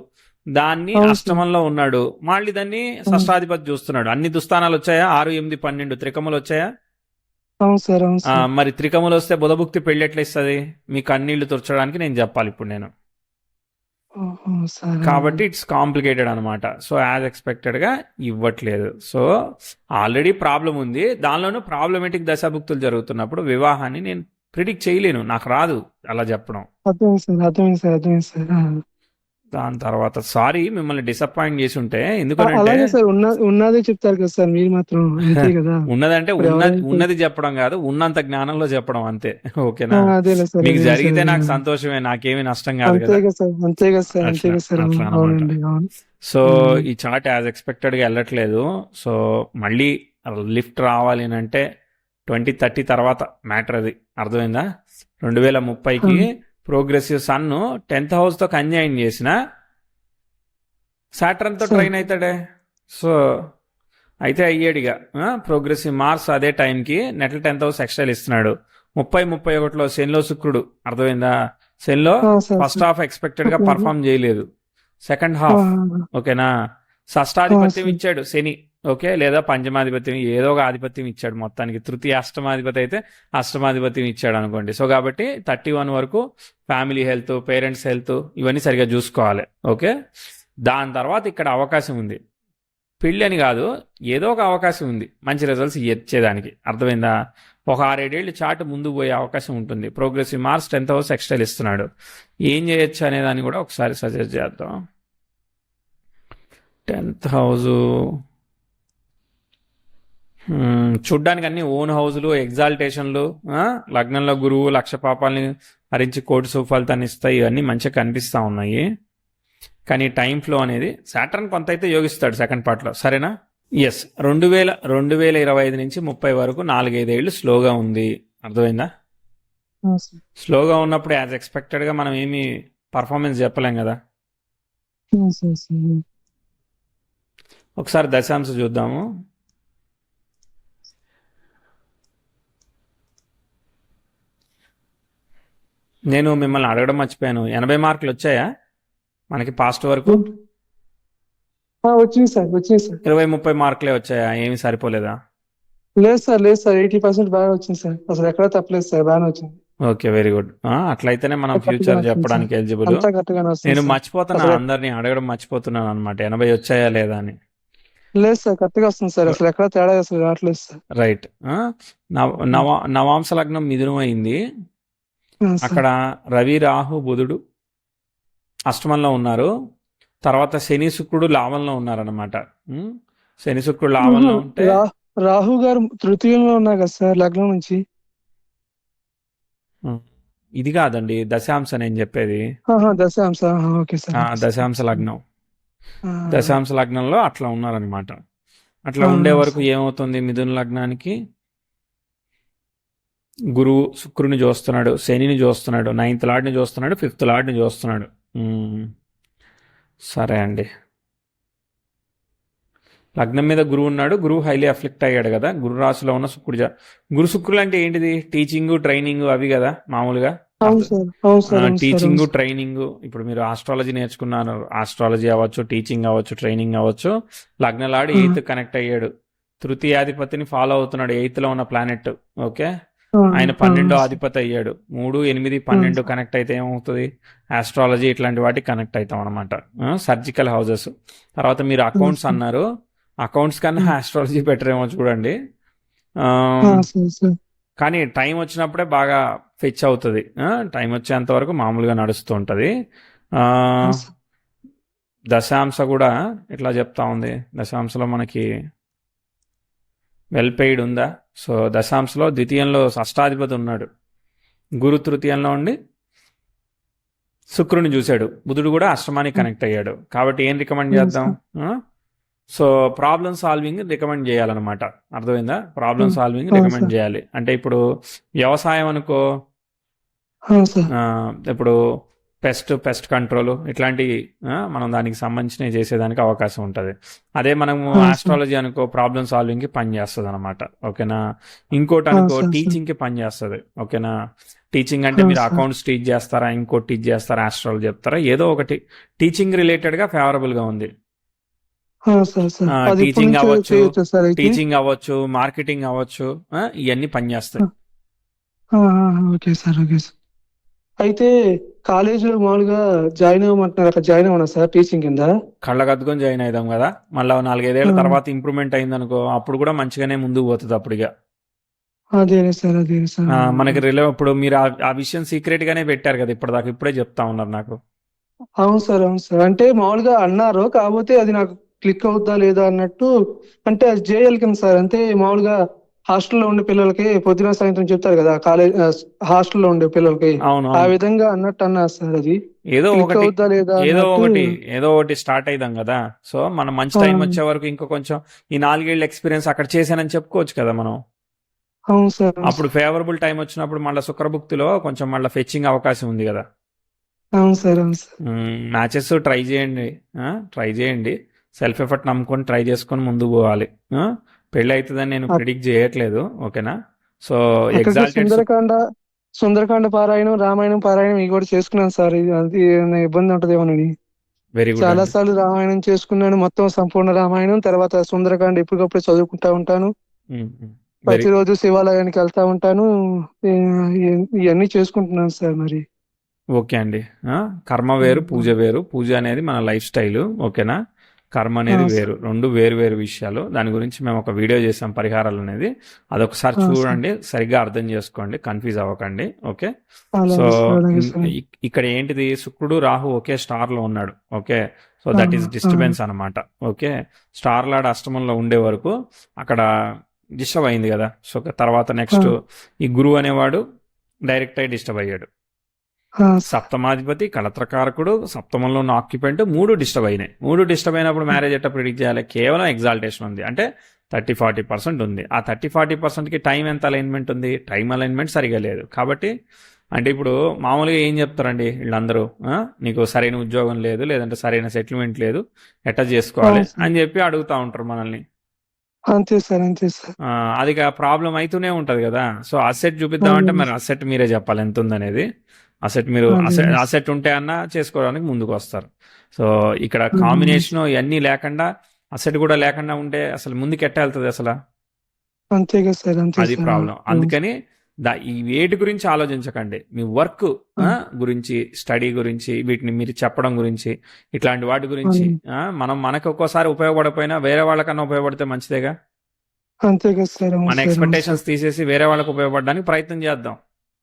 దాన్ని అష్టమంలో ఉన్నాడు. మళ్ళీ దాన్ని షష్టాధిపతి చూస్తున్నాడు. అన్ని దుస్థానాలు వచ్చాయా? 6, 8, 12 త్రికములు వచ్చాయా? మరి త్రికములు వస్తే బుధభుక్తి పెళ్లి ఎట్లా ఇస్తుంది? మీ కన్నీళ్లు తుర్చడానికి నేను చెప్పాలి ఇప్పుడు నేను. కాబట్టి ఇట్స్ కాంప్లికేటెడ్ అనమాట. సో యాజ్ ఎక్స్పెక్టెడ్ గా ఇవ్వట్లేదు. సో ఆల్రెడీ ప్రాబ్లం ఉంది, దానిలోనూ ప్రాబ్లమేటిక్ దశాభుక్తులు జరుగుతున్నప్పుడు వివాహాన్ని నేను ప్రిడిక్ట్ చేయలేను. నాకు రాదు అలా చెప్పడం. దాని తర్వాత సారీ మిమ్మల్ని డిసప్పాయింట్ చేసి ఉంటే. ఎందుకంటే ఉన్నదే చెప్తారు కదా సార్ మీరు మాత్రం. ఉన్నదంటే ఉన్నది చెప్పడం కాదు, ఉన్నంత జ్ఞానంలో చెప్పడం అంతే. ఓకేనా? మీకు జరిగితే నాకు సంతోషమే, నాకేమీ నష్టం కాదు కదా. సో ఈ చార్ట్ యాజ్ ఎక్స్పెక్టెడ్ గా వెళ్ళట్లేదు. సో మళ్ళీ లిఫ్ట్ రావాలి అంటే 2030 తర్వాత మ్యాటర్ అది. అర్థమైందా? 2030కి ప్రోగ్రెసివ్ సన్ 10th హౌస్ తో కన్జాయిన్ చేసిన సాటర్న్ తో ట్రైన్ అవుతాడే. సో అయితే అయ్యాడిగా. ప్రోగ్రెసివ్ మార్స్ అదే టైంకి నెట్ల 10th హౌస్ ఎక్స్ట్రా ఇస్తున్నాడు. 30-31లో శనిలో శుక్రుడు. అర్థమైందా? శనిలో ఫస్ట్ హాఫ్ ఎక్స్పెక్టెడ్ గా పర్ఫామ్ చేయలేదు, సెకండ్ హాఫ్. ఓకేనా? షష్టాధిపత్యం ఇచ్చాడు శని. ఓకే, లేదా పంచమాధిపత్యం, ఏదో ఒక ఆధిపత్యం ఇచ్చాడు మొత్తానికి. తృతీయ అష్టమాధిపతి అయితే అష్టమాధిపత్యం ఇచ్చాడు అనుకోండి. సో కాబట్టి 31 వరకు ఫ్యామిలీ హెల్త్, పేరెంట్స్ హెల్త్ ఇవన్నీ సరిగా చూసుకోవాలి. ఓకే. దాని తర్వాత ఇక్కడ అవకాశం ఉంది. పెళ్ళి అని కాదు, ఏదో ఒక అవకాశం ఉంది మంచి రిజల్ట్స్ ఇచ్చేదానికి. అర్థమైందా? ఒక 6-7 ఏళ్ళు చాటు ముందుకు పోయే అవకాశం ఉంటుంది. ప్రోగ్రెసివ్ మార్క్స్ 10th హౌస్ ఎక్స్టైల్ ఇస్తున్నాడు. ఏం చేయొచ్చు అనే దాన్ని కూడా ఒకసారి సజెస్ట్ చేద్దాం. 10th హౌస్ చూడ్డానికి అన్ని ఓన్ హౌజులు, ఎగ్జాల్టేషన్లు, లగ్నంలో గురువు లక్ష పాపాలని హరించి కోటి సుఫలితాన్ని ఇస్తాయి. ఇవన్నీ మంచిగా కనిపిస్తూ ఉన్నాయి. కానీ టైం ఫ్లో అనేది సాటర్న్ కొంత అయితే యోగిస్తాడు సెకండ్ పార్ట్లో. సరేనా? ఎస్, 2025 నుంచి 30 వరకు 4-5 ఏళ్ళు స్లోగా ఉంది. అర్థమైందా? సార్. స్లోగా ఉన్నప్పుడు యాజ్ ఎక్స్పెక్టెడ్గా మనం ఏమి పర్ఫార్మెన్స్ చెప్పలేం కదా. Sir, sir. ఒకసారి దశాంశ చూద్దాము. నేను మిమ్మల్ని అడగడం మర్చిపోయాను, 80 మార్కులు వచ్చాయా మనకి పాస్ట్ వరకు? వచ్చింది సార్, వచ్చింది సార్. 20-30 మార్కులే వచ్చాయా? ఏమి సరిపోలేదా? లేదు సార్, లేదు సార్, 80% బాగా వచ్చింది సార్. అసలు ఎక్కడ తప్పలేదు సార్, బాగానే వచ్చింది. Okay, very good. అట్లయితేనే మనం కరెక్ట్గానే ఫ్యూచర్ వస్తుంది చెప్పడానికి సార్. ఎలిజిబుల్. అంతా కరెక్ట్గానే వస్తుంది నేను సార్. మర్చిపోతున్నా, అసలు అందరినీ అడగడం మర్చిపోతున్నాను అనమాట, 80 వచ్చాయా లేదా అని. లేదు సార్, కరెక్ట్గా వస్తుంది సార్. అసలు ఎక్కడ తేడా అసలు రావట్లేదు సార్. రైట్. నవాంశ లగ్నం మిథునం అయింది. సార్. అక్కడ రవి రాహు బుధుడు అష్టమంలో ఉన్నారు. తర్వాత శని శుక్రుడు లాభంలో ఉన్నారనమాట. శని శుక్రుడు లాభంలో ఉంటే రాహు గారు తృతీయంలో ఉన్నారు కదా సార్, లగ్నం నుంచి. ఇది కాదండి దశాంశ నేను చెప్పేది. దశాంశ. Okay sir. దశాంశ లగ్నం. దశాంశ లగ్నంలో అట్లా ఉన్నారనమాట. అట్లా ఉండే వరకు ఏమవుతుంది, మిథున లగ్నానికి గురువు శుక్రుని చూస్తున్నాడు, శనిని చూస్తున్నాడు, 9th లార్డ్ని చూస్తున్నాడు, 5th లార్డ్ని చూస్తున్నాడు. సరే అండి. లగ్నం మీద గురువు ఉన్నాడు, గురువు హైలీ అఫ్లిక్ట్ అయ్యాడు కదా. గురు రాశిలో ఉన్న గురు శుక్రులు అంటే ఏంటిది? టీచింగ్, ట్రైనింగ్ అవి కదా మామూలుగా. Teaching, training. ఇప్పుడు మీరు ఆస్ట్రాలజీ నేర్చుకున్నారు, ఆస్ట్రాలజీ అవ్వచ్చు, టీచింగ్ అవ్వచ్చు, ట్రైనింగ్ అవ్వచ్చు. లగ్నలాడి 8th కనెక్ట్ అయ్యాడు, తృతీయాధిపతిని ఫాలో అవుతున్నాడు, 8th లో ఉన్న ప్లానెట్. ఓకే, ఆయన 12వ అధిపతి అయ్యాడు. 3, 8, 12 కనెక్ట్ అయితే ఏమవుతుంది? ఆస్ట్రాలజీ ఇట్లాంటి వాటికి కనెక్ట్ అవుతాం అనమాట. Surgical houses. తర్వాత మీరు అకౌంట్స్ అన్నారు, అకౌంట్స్ కన్నా ఆస్ట్రాలజీ బెటర్ ఏమో చూడండి. కానీ టైం వచ్చినప్పుడే బాగా ఫెచ్ అవుతుంది. టైం వచ్చేంత వరకు మామూలుగా నడుస్తూ ఉంటుంది. దశాంశ కూడా ఇట్లా చెప్తా ఉంది. దశాంశలో మనకి వెల్ పెయిడ్ ఉందా? సో దశాంశలో ద్వితీయంలో అష్టాధిపతి ఉన్నాడు, గురు తృతీయంలో ఉండి శుక్రుని చూశాడు, బుధుడు కూడా అష్టమానికి కనెక్ట్ అయ్యాడు. కాబట్టి ఏం రికమెండ్ చేద్దాం? సో ప్రాబ్లమ్ సాల్వింగ్ రికమెండ్ చేయాలన్నమాట. అర్థమైందా? ప్రాబ్లమ్ సాల్వింగ్ రికమెండ్ చేయాలి. అంటే ఇప్పుడు వ్యవసాయం అనుకో, ఇప్పుడు పెస్ట్ కంట్రోల్ ఇట్లాంటి మనం దానికి సంబంధించినవి చేసేదానికి అవకాశం ఉంటుంది. అదే మనము ఆస్ట్రాలజీ అనుకో ప్రాబ్లమ్ సాల్వింగ్కి పనిచేస్తుంది అనమాట. ఓకేనా? ఇంకోటి అనుకో టీచింగ్కి పనిచేస్తుంది. ఓకేనా? టీచింగ్ అంటే మీరు అకౌంట్స్ టీచ్ చేస్తారా, ఇంకోటి టీచ్ చేస్తారా, ఆస్ట్రాలజీ చెప్తారా, ఏదో ఒకటి టీచింగ్ రిలేటెడ్గా ఫేవరబుల్గా ఉంది. టీచింగ్ అవ్వచ్చు, మార్కెటింగ్ అవ్వచ్చు, ఇవన్నీ పనిచేస్తాయి. Okay sir, okay sir. అయితే కాలేజీలో మామూలుగా జాయిన్ అవ్వమంటున్నారు, అక్కడ జాయిన్ అవ్వనా సార్ టీచింగ్ కింద? కళ్ళగద్దుకొని జాయిన్ అవుదాం కదా. మళ్ళీ 4-5 ఏళ్ల తర్వాత ఇంప్రూవ్మెంట్ అయింది అనుకో, అప్పుడు కూడా మంచిగానే ముందుకు పోతుంది. అప్పుడుగా అదే సార్, అదే సార్. మనకి ఇప్పుడు మీరు ఆ విషయం సీక్రెట్ గానే పెట్టారు కదా ఇప్పటిదాకా, ఇప్పుడే చెప్తా ఉన్నారు నాకు. అవును సార్, అవును సార్. అంటే మామూలుగా అన్నారు, కాకపోతే అది నాకు క్లిక్ అవుతా లేదా అన్నట్టు. అంటే అది జేఎల్ కింద సార్. అంటే మామూలుగా హాస్టల్లో ఉండే పిల్లలకి పొద్దున సాయంత్రం చెప్తారు కదా, కాలేజ్ హాస్టల్లో ఉండే పిల్లలకి, ఆ విధంగా అన్నట్టు అన్నారు సార్. అది ఏదో ఒకటి స్టార్ట్ అయిదాం కదా. సో మనం మంచి టైం వచ్చే వరకు ఇంకో కొంచెం ఈ 4 ఏళ్ళ ఎక్స్పీరియన్స్ అక్కడ చేశానని చెప్పుకోవచ్చు కదా మనం. అవును సార్. అప్పుడు ఫేవరబుల్ టైం వచ్చినప్పుడు మళ్ళీ శుక్రభుక్తిలో కొంచెం మళ్ళీ ఫెచ్చింగ్ అవకాశం ఉంది కదా. అవును సార్, అవును సార్. మ్యాచెస్ ట్రై చేయండి, సెల్ఫ్ ఎఫర్ట్ నమ్ముకొని ట్రై చేసుకొని ముందుకు పోవాలి. పెళ్లి అవుతుందని నేను ప్రిడిక్ట్ చేయట్లేదు. ఓకేనా? సో సుందరకాండ పారాయణం, రామాయణం పారాయణం ఇవి కూడా చేసుకున్నాను సార్. అది ఇబ్బంది ఉంటదేమోనని చాలా సార్లు రామాయణం చేసుకున్నాను, మొత్తం సంపూర్ణ రామాయణం. తర్వాత సుందరకాండ ఎప్పటికప్పుడు చదువుకుంటా ఉంటాను. ప్రతిరోజు శివాలయానికి వెళ్తా ఉంటాను. ఇవన్నీ చేసుకుంటున్నాను సార్. మరి ఓకే అండి. కర్మ వేరు, పూజ వేరు. పూజ అనేది మన లైఫ్ స్టైల్. ఓకేనా? కర్మ ఆ, అనేది సార్. వేరు. రెండు వేరు వేరు విషయాలు. దాని గురించి మేము ఒక వీడియో చేసాం పరిహారాలు అనేది. అదొకసారి ఆ, సార్. చూడండి, సరిగ్గా అర్థం చేసుకోండి, కన్ఫ్యూజ్ అవ్వకండి. ఓకే. సో అలాగే సార్, అలాగే సార్. ఇక్కడ ఏంటిది, శుక్రుడు రాహు ఒకే స్టార్ లో ఉన్నాడు. ఓకే. సో ఆ, దట్ ఈస్ ఆ, డిస్టర్బెన్స్ అనమాట. ఓకే. స్టార్ లాడ్ అష్టమంలో ఉండే వరకు అక్కడ డిస్టర్బ్ అయింది కదా. సో తర్వాత ఆ, నెక్స్ట్ ఈ గురువు అనేవాడు డైరెక్ట్ అయి డిస్టర్బ్ అయ్యాడు. ఆ, సార్. సప్తమాధిపతి కళత్రకారకుడు సప్తమంలో ఉన్న ఆక్యుపెంట్ మూడు డిస్టర్బ్ అయినాయి. మూడు డిస్టర్బ్ అయినప్పుడు మ్యారేజ్ ఎట్లా ప్రిడిక్ట్ చేయాలి? కేవలం ఎగ్జాల్టేషన్ ఉంది అంటే 30-40% ఉంది. ఆ 30-40%కి టైం ఎంత అలైన్మెంట్ ఉంది? టైం అలైన్మెంట్ సరిగా లేదు. కాబట్టి అంటే ఇప్పుడు మామూలుగా ఏం చెప్తారండి వీళ్ళందరూ, నీకు సరైన ఉద్యోగం లేదు, లేదంటే సరైన సెటిల్మెంట్ లేదు, ఎట్లా చేసుకోవాలి అవును సార్. అని చెప్పి అడుగుతూ ఉంటారు మనల్ని. అంతే సార్, అంతే సార్. అది ప్రాబ్లం అయితేనే ఉంటది కదా. సో అసెట్ చూపిద్దామంటే అవును మరి అసెట్ మీరే చెప్పాలి ఎంత ఉందనేది. అసెట్ మీరు అదే అసెట్ ఉంటే అన్నా చేసుకోవడానికి ముందుకు వస్తారు. సో ఇక్కడ అదే కాంబినేషన్ ఇవన్నీ లేకుండా అసెట్ కూడా లేకుండా ఉంటే అసలు ముందుకు ఎట్ట వెళ్తుంది అసలు? అంతే కదా సార్, అంతే అది సార్. ప్రాబ్లం. అందుకని ఈ వేటి గురించి ఆలోచించకండి. మీ వర్క్ ఆ, గురించి, స్టడీ గురించి, వీటిని మీరు చెప్పడం గురించి, ఇట్లాంటి వాటి గురించి మనకు ఒక్కోసారి ఉపయోగపడకపోయినా వేరే వాళ్ళకన్నా ఉపయోగపడితే మంచిదేగా. అంతే కదా సార్. అవును మన సార్, అవును సార్. ఎక్స్పెక్టేషన్స్ తీసేసి వేరే వాళ్ళకు ఉపయోగపడడానికి ప్రయత్నం చేద్దాం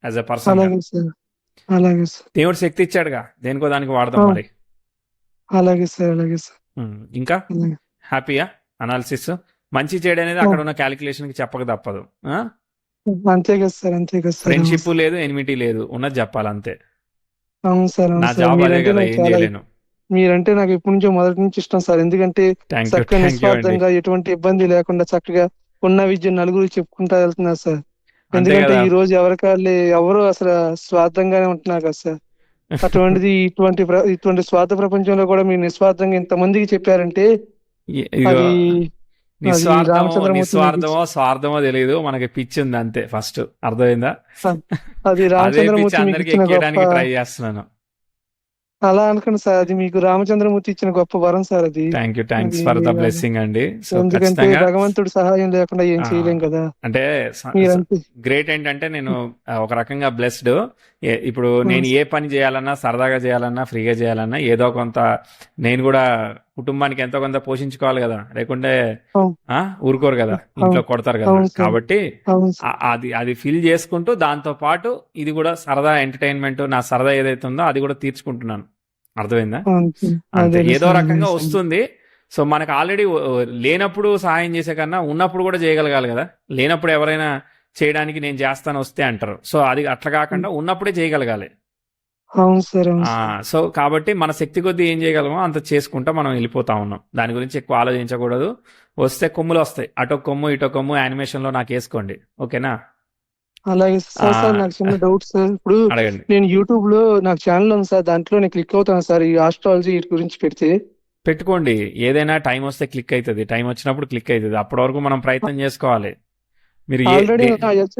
యాజ్ ఎ పర్సన్ గా. అలాగే సార్, అలాగే సార్. దేవుడు శక్తి ఇచ్చాడుగా, దేనికో దానికి వాడదాం ఆ, మరి. అలాగే సార్, అలాగే సార్. ఇంకా అలాగే. హ్యాపీయా? అనాలిసిస్ మంచి చెడు అనేది ఆ, అక్కడ ఉన్న క్యాలిక్యులేషన్ కి చెప్పక తప్పదు. అంతే కదా సార్, అంతే కదా సార్. అవును ఫ్రెండ్షిప్ సార్. లేదు, ఎనిమిటీ లేదు, ఉన్నది చెప్పాలంతే. అవును సార్, అవును నా సార్. జాబ్ అదే మీరంటే కదా, నాకు ఏం చాలా చేయలేను. మీరంటే నాకు ఎప్పటి నుంచో మొదటి నుంచి ఇష్టం సార్. ఎందుకంటే థ్యాంక్ యూ, చక్కగా థ్యాంక్ యూ అండి. నిస్వార్థంగా ఎటువంటి ఇబ్బంది లేకుండా చక్కగా ఉన్న విద్య నలుగురు చెప్పుకుంటా వెళ్తున్నారు సార్. అంతే ఎందుకంటే కదా. ఈ రోజు ఎవరు అసలు స్వార్థంగానే ఉంటున్నారు కదా సార్. అటువంటిది ఇటువంటి స్వార్థ ప్రపంచంలో కూడా మీరు నిస్వార్థంగా ఇంతమందికి చెప్పారంటే ఇదిగో అది అది రామచంద్రమూర్తి నాకు నిస్వార్థమో స్వార్థమో తెలియదు, మనకి పిచ్చి ఉంది అంతే. ఫస్ట్ అర్థమైందా? అది అదే పిచ్చి రామచంద్రమూర్తి మీకు అందరికి ఇచ్చిన గొప్ప. ఎక్కేయడానికి ట్రై చేస్తున్నాను. అలా అనుకోండి సార్, అది మీకు రామచంద్రమూర్తి ఇచ్చిన గొప్ప వరం సార్ అది. థ్యాంక్ యూ, థ్యాంక్స్ అది ఫర్ ద బ్లెస్సింగ్ అండి. సో ఎందుకంటే ఖచ్చితంగా భగవంతుడి సహాయం లేకుండా ఏం ఆ, చేయలేం కదా. అంటే మీరంతే. గ్రేట్ ఏంటంటే నేను ఒక రకంగా బ్లెస్డ్. ఇప్పుడు నేను ఏ పని చేయాలన్నా, సరదాగా చేయాలన్నా, ఫ్రీగా చేయాలన్నా ఏదో కొంత నేను కూడా కుటుంబానికి ఎంతో కొంత పోషించుకోవాలి కదా, లేకుంటే అవును, ఊరుకోరు కదా, ఇంట్లో అవును, కొడతారు కదా. అవును సార్, కాబట్టి అవును సార్. అది ఫీల్ చేసుకుంటూ దాంతో పాటు ఇది కూడా సరదా ఎంటర్టైన్మెంట్, నా సరదా ఏదైతే ఉందో అది కూడా తీర్చుకుంటున్నాను. అర్థమైందా? అంతే, అంతే, అదేలే ఏదో సార్, అదేలే రకంగా సార్. వస్తుంది. సో మనకు ఆల్రెడీ లేనప్పుడు సహాయం చేసే కన్నా ఉన్నప్పుడు కూడా చేయగలగాలి కదా. లేనప్పుడు ఎవరైనా చేయడానికి నేను చేస్తాను వస్తే అంటారు. సో అది అట్లా కాకుండా ఉన్నప్పుడే చేయగలగాలి. అవును సార్, అవును సార్. సో కాబట్టి మన శక్తి కొద్దీ ఏం చేయగలమో అంత చేసుకుంటా మనం వెళ్ళిపోతా ఉన్నాం. దాని గురించి ఎక్కువ ఆలోచించకూడదు. వస్తే కొమ్ములు వస్తాయి, అటో కొమ్ము ఇటో కొమ్ము యానిమేషన్లో నాకు వేసుకోండి. ఓకేనా? అలాగే సార్. సార్ నాకు చిన్న డౌట్ సార్. ఇప్పుడు అడగండి. నేను యూట్యూబ్ లో నాకు ఛానల్ ఉంది సార్, దాంట్లో నేను క్లిక్ అవుతాను సార్ ఈ ఆస్ట్రాలజీ వీటి గురించి పెడితే. పెట్టుకోండి, ఏదైనా టైం వస్తే క్లిక్ అవుతుంది, టైం వచ్చినప్పుడు క్లిక్ అవుతుంది. అప్పటి వరకు మనం ప్రయత్నం చేసుకోవాలి. మీరు ఆల్రెడీ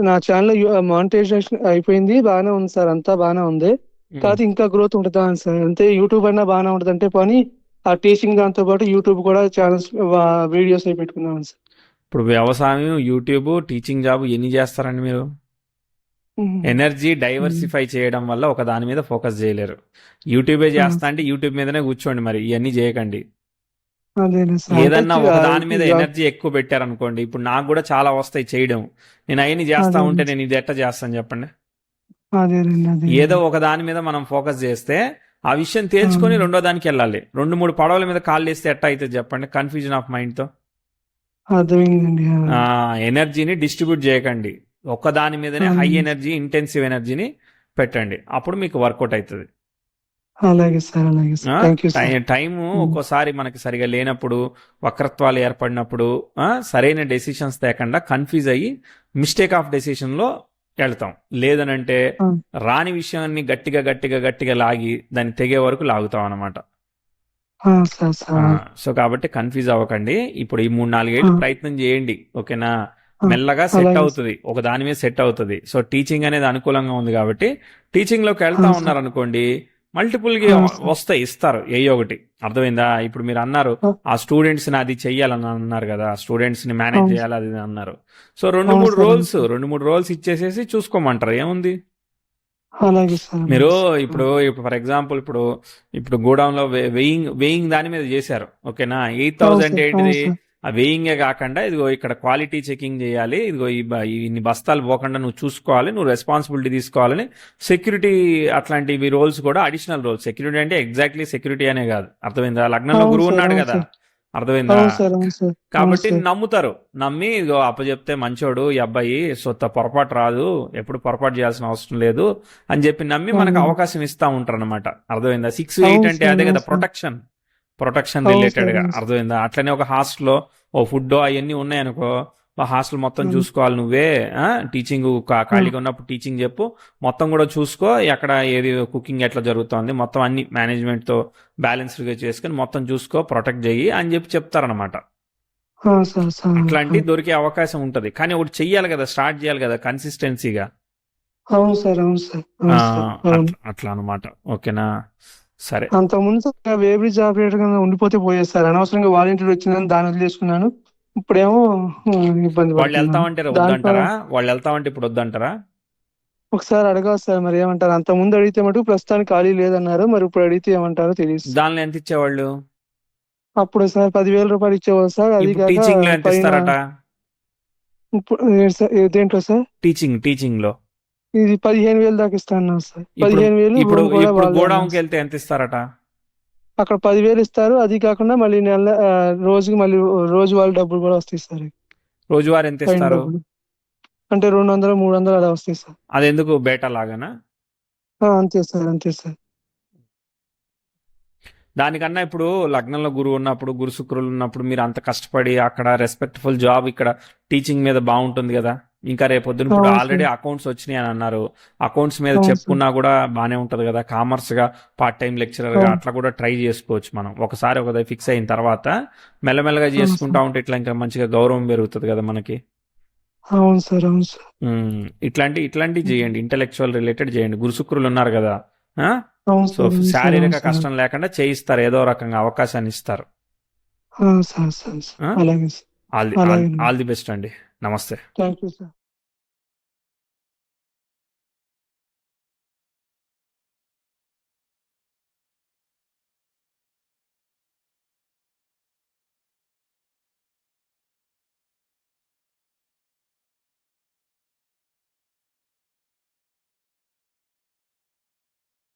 నా ఛానల్ మానిటైజేషన్ అయిపోయింది, బాగానే ఉంది సార్, అంతా బాగానే ఉంది. కాకపోతే ఇంకా గ్రోత్ ఉంటుందా అని సార్. అంతే యూట్యూబ్ అయినా బాగానే ఉంటుంది అంటే పని ఆ టీచింగ్ దాంతో పాటు యూట్యూబ్ కూడా ఛానల్స్ వీడియోస్ అవి పెట్టుకున్నాను సార్. ఇప్పుడు వ్యవసాయం, యూట్యూబ్, టీచింగ్ జాబ్ ఎన్ని చేస్తారండి మీరు? ఎనర్జీ డైవర్సిఫై చేయడం వల్ల ఒక దాని మీద ఫోకస్ చేయలేరు. యూట్యూబే చేస్తా అంటే యూట్యూబ్ మీదనే కూర్చోండి, మరి ఇవన్నీ చేయకండి. అదేలే సార్. ఏదన్నా అంటే ఒక దాని మీద ఎనర్జీ ఎక్కువ పెట్టారనుకోండి, ఇప్పుడు నాకు కూడా చాలా వస్తాయి చేయడం, నేను అవన్నీ చేస్తా అదేలే. ఉంటే నేను ఇది ఎట్లా చేస్తాను చెప్పండి? అదేలేండి, అదే. ఏదో ఒక దాని మీద మనం ఫోకస్ చేస్తే ఆ విషయం తేల్చుకొని రెండో దానికి వెళ్ళాలి. 2-3 పడవల మీద కాళ్ళు వేస్తే ఎట్లా అవుతుంది చెప్పండి? కన్ఫ్యూజన్ ఆఫ్ మైండ్ తో. అర్థమైందండి. ఎనర్జీని డిస్ట్రిబ్యూట్ చేయకండి, ఒక్క దాని మీదనే హై ఎనర్జీ, ఇంటెన్సివ్ ఎనర్జీని పెట్టండి, అప్పుడు మీకు వర్కౌట్ అవుతుంది. అలాగే సార్, అలాగే sir. Thank you sir. Time ఒక్కోసారి మనకి సరిగా లేనప్పుడు, వక్రత్వాలు ఏర్పడినప్పుడు సరైన డెసిషన్స్ తేకుండా కన్ఫ్యూజ్ అయ్యి మిస్టేక్ ఆఫ్ డెసిషన్ లో వెళ్తాం. లేదనంటే రాని విషయాన్ని గట్టిగా గట్టిగా గట్టిగా లాగి దాన్ని తెగే వరకు లాగుతాం అన్నమాట. సో కాబట్టి కన్ఫ్యూజ్ అవ్వకండి. ఇప్పుడు ఈ 3-4 ఏళ్ళు ప్రయత్నం చేయండి, ఓకేనా? మెల్లగా సెట్ అవుతుంది, ఒక దాని మీద సెట్ అవుతుంది. సో టీచింగ్ అనేది అనుకూలంగా ఉంది కాబట్టి టీచింగ్ లోకి వెళ్తా ఉన్నారు అనుకోండి, మల్టిపుల్ గా వస్తాయి, ఇస్తారు ఏయో ఒకటి. అర్థమైందా? ఇప్పుడు మీరు అన్నారు ఆ స్టూడెంట్స్ ని అది చెయ్యాలని అన్నారు కదా, స్టూడెంట్స్ ని మేనేజ్ చేయాలి అది అన్నారు. సో 2-3 రోల్స్ ఇచ్చేసేసి చూసుకోమంటారు, ఏముంది? అలాగే సార్. మీరు అలాగే సార్. ఇప్పుడు ఫర్ ఎగ్జాంపుల్ ఇప్పుడు గోడౌన్ లో వేయింగ్ దాని మీద చేశారు, ఓకేనా? అవును 8,000 అంటే సార్. అవును ఏంటిది? సార్. ఆ వేయింగే కాకుండా ఇదిగో ఇక్కడ క్వాలిటీ చెకింగ్ చేయాలి, ఇదిగో ఇన్ని బస్తాలు పోకుండా నువ్వు చూసుకోవాలి, నువ్వు రెస్పాన్సిబిలిటీ తీసుకోవాలని సెక్యూరిటీ అట్లాంటివి రోల్స్ కూడా అడిషనల్ రోల్స్. సెక్యూరిటీ అంటే ఎగ్జాక్ట్లీ సెక్యూరిటీ అనే కాదు, అర్థమైందా? లగ్నంలో అవును గురువు సార్. ఉన్నాడు అవును కదా, సార్. అర్థమైందా? అవును సార్. అవును సార్. అవును కాబట్టి సార్. నమ్ముతారు, నమ్మి ఇదిగో అప్పచెప్తే మంచోడు ఈ అబ్బాయి, సొత్త పొరపాటు రాదు, ఎప్పుడు పొరపాటు చేయాల్సిన అవసరం లేదు అని చెప్పి నమ్మి మనకు అవును. అవకాశం ఇస్తా ఉంటారు అనమాట, అర్థమైందా? 6, 8 అవును అంటే సార్. అదే అవును కదా, సార్. ప్రొటెక్షన్ అవును రిలేటెడ్ సార్. గా, అవును సార్. అర్థమైందా? అట్లనే ఒక హాస్టల్లో ఓ ఫుడ్ అవన్నీ ఉన్నాయనుకో, ఆ హాస్టల్ మొత్తం అవును. చూసుకోవాలి నువ్వే. టీచింగ్ ఖాళీగా ఉన్నప్పుడు టీచింగ్ చెప్పు, మొత్తం కూడా చూసుకో, ఎక్కడ ఏది కుకింగ్ ఎట్లా జరుగుతోంది మొత్తం అన్ని మేనేజ్మెంట్ తో బ్యాలెన్స్డ్గా చేసుకుని మొత్తం చూసుకో, ప్రొటెక్ట్ చెయ్యి అని చెప్పి చెప్తారనమాట. సార్. సార్. అట్లాంటి దొరికే అవకాశం ఉంటది, కానీ ఒకటి చెయ్యాలి కదా, స్టార్ట్ చేయాలి కదా కన్సిస్టెన్సీగా. అవును సార్. అవును సార్. అవును సార్. అవును. అట్లా అనమాట, ఓకేనా? సరే. అంతకుముందు వేబ్రిడ్జ్ ఆపరేటర్ గా ఉండిపోతే పోయేది సార్. అనవసరంగా వాలంటీర్ వచ్చిందని దాన్ని వదిలేసుకున్నాను. ఇప్పుడేమో ఇబ్బంది వాళ్ళు పడుతున్నాను వెళ్తామంటే దాంట్లో. వద్దంటారా? వాళ్ళు వెళ్తామంటే ఇప్పుడు వద్దంటారా? ఒకసారి అడగాలి సార్, మరి ఏమంటారు? అంత ముందు అడిగితే మటుకు ప్రస్తుతానికి ఖాళీ లేదన్నారు. మరి ఇప్పుడు అడిగితే ఏమంటారో తెలియదు సార్. దానిలో ఎంత ఇచ్చేవాళ్ళు? అప్పుడు సార్ 10,000 రూపాయలు ఇచ్చేవాళ్ళు సార్. అది ఇప్పుడు కాక టీచింగ్ లో ఎంత పైన ఇస్తారట? ఇప్పుడు దేంట్లో సార్? టీచింగ్ లో ఇది 15,000 దాకా ఇస్తా అన్నారు సార్. ఇప్పుడు 15,000 ఇప్పుడు రూమ్ కూడా ఇప్పుడు వాళ్ళే అన్నారు గోడౌన్కి సార్. వెళ్తే ఎంత ఇస్తారట? అక్కడ 10,000 ఇస్తారు. అది కాకుండా మళ్ళీ రోజుకి మళ్ళీ రోజు వాళ్ళ డబ్బులు కూడా వస్తాయి సార్. రోజువారీ ఎంత పైన ఇస్తారు? డబ్బులు అంటే 200, 300 అలా వస్తాయి సార్. అది ఎందుకు, బేటా లాగానా? అంతే సార్. అంతే సార్. దానికన్నా ఇప్పుడు లగ్నంలో గురువు ఉన్నప్పుడు, గురు శుక్రులు ఉన్నప్పుడు మీరు అంత కష్టపడి అక్కడ రెస్పెక్ట్ఫుల్ జాబ్, ఇక్కడ టీచింగ్ మీద బాగుంటుంది కదా. ఇంకా రేపొద్దున ఇప్పుడు అవును ఆల్రెడీ సార్. అకౌంట్స్ వచ్చినాయి అని అన్నారు, అకౌంట్స్ మీద అవును సార్. చెప్పుకున్నా కూడా బాగానే ఉంటది కదా, కామర్స్ గా పార్ట్ టైం లెక్చరర్ గా అవును. అట్లా కూడా ట్రై చేసుకోవచ్చు మనం. ఒకసారి ఫిక్స్ అయిన తర్వాత మెల్లమెల్లగా అవును సార్. చేసుకుంటా ఉంటే ఇట్లా ఇంకా మంచిగా గౌరవం పెరుగుతుంది కదా మనకి. అవును సార్. అవును సార్. ఇట్లాంటివి చేయండి, ఇంటెలెక్చువల్ రిలేటెడ్ చేయండి. గురు శుక్రులు ఉన్నారు కదా, అవును సో సార్. అవును సార్. అవును శారీరక సార్. కష్టం లేకుండా చేయిస్తారు, ఏదో రకంగా అవకాశాన్ని ఇస్తారు. సార్. సార్. సార్. అలాగే సార్. ఆల్ ది అలాగే. ఆల్ ది బెస్ట్ అండి. నమస్తే. Thank you sir.